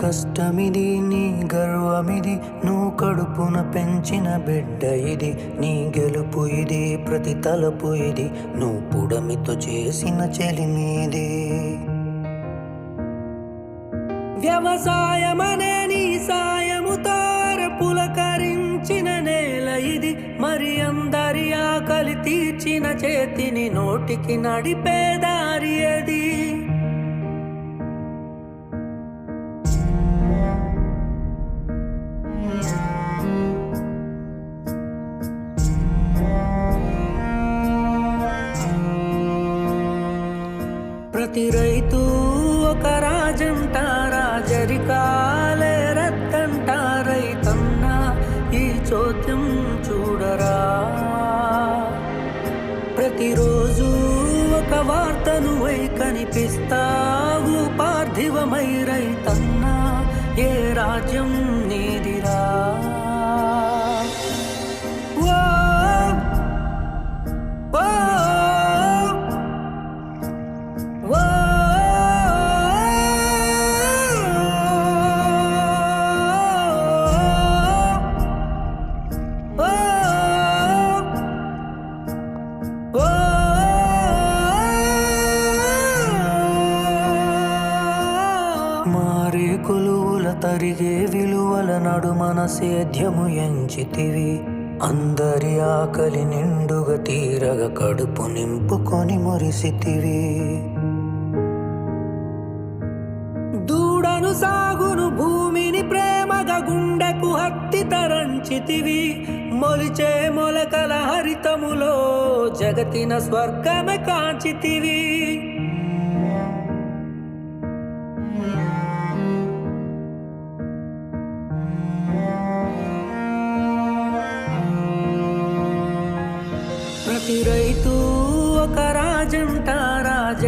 కష్టమిది నీ గర్వమిది నువ్వు కడుపున పెంచిన బిడ్డ ఇది నీ గెలుపు ఇది ప్రతి తలపు ఇది నువ్వు పుడమితో చేసిన చెలిమీది వ్యవసాయమనే నీ సాయముతో పులకరించిన నేల ఇది మరి అందరి ఆకలి తీర్చిన చేతిని నోటికి నడిపే దారి అది ప్రతి రైతు ఒక రాజంట రాజరికాలే రత్తంట రైతన్నా ఈ చోద్యం చూడరా ప్రతిరోజు ఒక వార్తను వై కనిపిస్తావు పార్థివమై రైతన్నా ఏ రాజ్యం నీదిరా మారే కొలువుల తరిగే విలువల నడుమన సేద్యము ఎంచితివి అందరి ఆకలి నిండుగా తీరగా కడుపు నింపుకొని మురిసితివి దూడను సాగును భూమిని ప్రేమగా గుండెకు హత్తి తరంచితివి మొలిచే మొలకల హరితములో జగతిన స్వర్గమే కాంచితివి ప్రతి రైతు ఒక రాజంట రాజ